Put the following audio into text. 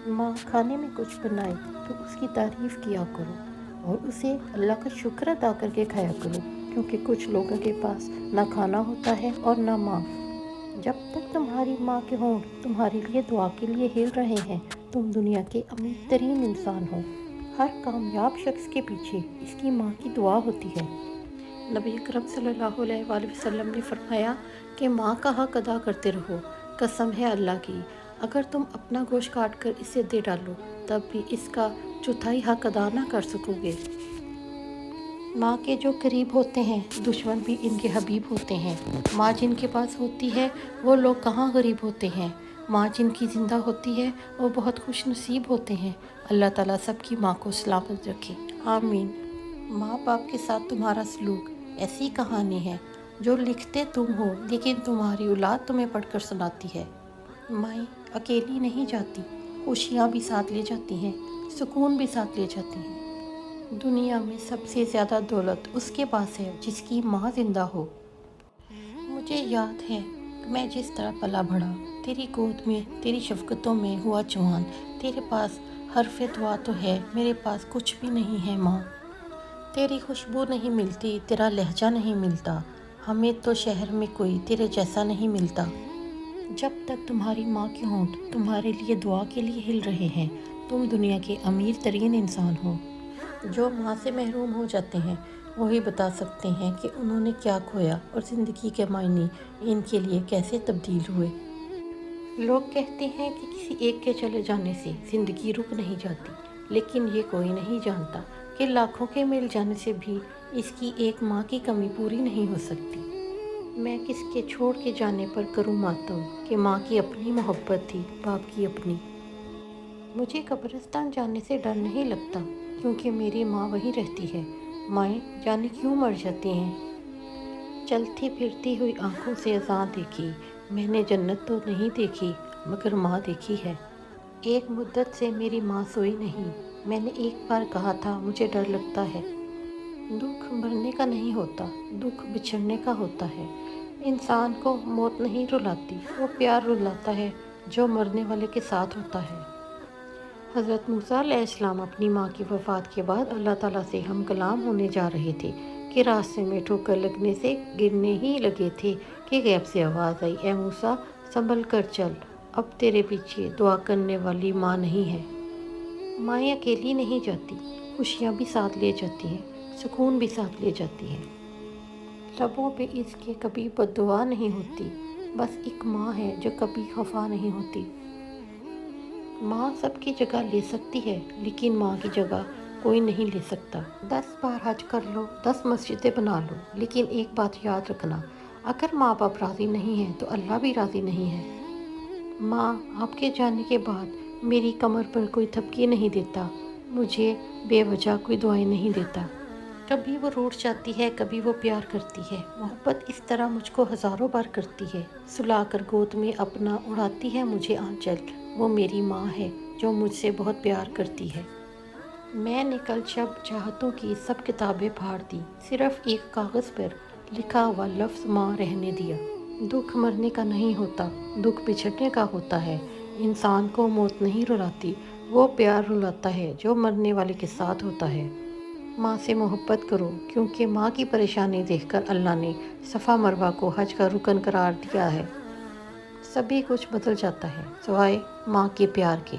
ماں کھانے میں کچھ بنائے تو اس کی تعریف کیا کرو اور اسے اللہ کا شکر ادا کر کے کھایا کرو، کیونکہ کچھ لوگوں کے پاس نہ کھانا ہوتا ہے اور نہ ماں۔ جب تک تمہاری ماں کے ہونٹ تمہارے لیے دعا کے لیے ہل رہے ہیں، تم دنیا کے امیر ترین انسان ہو۔ ہر کامیاب شخص کے پیچھے اس کی ماں کی دعا ہوتی ہے۔ نبی اکرم صلی اللہ علیہ وآلہ وسلم نے فرمایا کہ ماں کا حق ادا کرتے رہو۔ قسم ہے اللہ کی، اگر تم اپنا گوشت کاٹ کر اسے دے ڈالو تب بھی اس کا چوتھائی حق ادا نہ کر سکو گے۔ ماں کے جو قریب ہوتے ہیں دشمن بھی ان کے حبیب ہوتے ہیں۔ ماں جن کے پاس ہوتی ہے وہ لوگ کہاں غریب ہوتے ہیں۔ ماں جن کی زندہ ہوتی ہے وہ بہت خوش نصیب ہوتے ہیں۔ اللہ تعالیٰ سب کی ماں کو سلامت رکھے، آمین۔ ماں باپ کے ساتھ تمہارا سلوک ایسی کہانی ہے جو لکھتے تم ہو لیکن تمہاری اولاد تمہیں پڑھ کر سناتی ہے۔ مائیں اکیلی نہیں جاتی، خوشیاں بھی ساتھ لے جاتی ہیں، سکون بھی ساتھ لے جاتی ہیں۔ دنیا میں سب سے زیادہ دولت اس کے پاس ہے جس کی ماں زندہ ہو۔ مجھے یاد ہے کہ میں جس طرح پلا بڑھا، تیری گود میں، تیری شفقتوں میں ہوا جوان۔ تیرے پاس حرف دعا تو ہے، میرے پاس کچھ بھی نہیں ہے ماں۔ تیری خوشبو نہیں ملتی، تیرا لہجہ نہیں ملتا، ہمیں تو شہر میں کوئی تیرے جیسا نہیں ملتا۔ جب تک تمہاری ماں کے ہونٹ تمہارے لیے دعا کے لیے ہل رہے ہیں، تم دنیا کے امیر ترین انسان ہو۔ جو ماں سے محروم ہو جاتے ہیں وہی بتا سکتے ہیں کہ انہوں نے کیا کھویا اور زندگی کے معنی ان کے لیے کیسے تبدیل ہوئے۔ لوگ کہتے ہیں کہ کسی ایک کے چلے جانے سے زندگی رک نہیں جاتی، لیکن یہ کوئی نہیں جانتا کہ لاکھوں کے مل جانے سے بھی اس کی ایک ماں کی کمی پوری نہیں ہو سکتی۔ میں کس کے چھوڑ کے جانے پر کروں ماتم کہ ماں کی اپنی محبت تھی، باپ کی اپنی۔ مجھے قبرستان جانے سے ڈر نہیں لگتا کیونکہ میری ماں وہیں رہتی ہے۔ مائیں جانے کیوں مر جاتی ہیں؟ چلتی پھرتی ہوئی آنکھوں سے اذاں دیکھی، میں نے جنت تو نہیں دیکھی مگر ماں دیکھی ہے۔ ایک مدت سے میری ماں سوئی نہیں۔ میں نے ایک بار کہا تھا مجھے ڈر لگتا ہے۔ دکھ مرنے کا نہیں ہوتا، دکھ بچھڑنے کا ہوتا ہے۔ انسان کو موت نہیں رلاتی، وہ پیار رلاتا ہے جو مرنے والے کے ساتھ ہوتا ہے۔ حضرت موسیٰ علیہ السلام اپنی ماں کی وفات کے بعد اللہ تعالیٰ سے ہم کلام ہونے جا رہے تھے کہ راستے میں ٹھوکر لگنے سے گرنے ہی لگے تھے کہ غیب سے آواز آئی، اے موسیٰ سنبھل کر چل، اب تیرے پیچھے دعا کرنے والی ماں نہیں ہے۔ مائیں اکیلی نہیں جاتی، خوشیاں بھی ساتھ لے جاتی ہیں، سکون بھی ساتھ لے جاتی ہیں۔ لبوں پہ اس کے کبھی بد دعا نہیں ہوتی، بس ایک ماں ہے جو کبھی خفا نہیں ہوتی۔ ماں سب کی جگہ لے سکتی ہے لیکن ماں کی جگہ کوئی نہیں لے سکتا۔ 10 بار حج کر لو، 10 مسجدیں بنا لو، لیکن ایک بات یاد رکھنا، اگر ماں باپ راضی نہیں ہیں تو اللہ بھی راضی نہیں ہے۔ ماں آپ کے جانے کے بعد میری کمر پر کوئی تھپکی نہیں دیتا، مجھے بے وجہ کوئی دعائیں نہیں دیتا۔ کبھی وہ روٹھ جاتی ہے، کبھی وہ پیار کرتی ہے۔ محبت اس طرح مجھ کو ہزاروں بار کرتی ہے، سلا کر گود میں اپنا اڑاتی ہے مجھے آنچل۔ وہ میری ماں ہے جو مجھ سے بہت پیار کرتی ہے۔ میں نے کل شب چاہتوں کی سب کتابیں پھاڑ دیں، صرف ایک کاغذ پر لکھا ہوا لفظ ماں رہنے دیا۔ دکھ مرنے کا نہیں ہوتا، دکھ بچھڑنے کا ہوتا ہے۔ انسان کو موت نہیں رلاتی، وہ پیار رلاتا ہے جو مرنے والے کے ساتھ ہوتا ہے۔ ماں سے محبت کرو کیونکہ ماں کی پریشانی دیکھ کر اللہ نے صفا مروہ کو حج کا رکن قرار دیا ہے۔ سبھی کچھ بدل جاتا ہے سوائے ماں کے پیار کے۔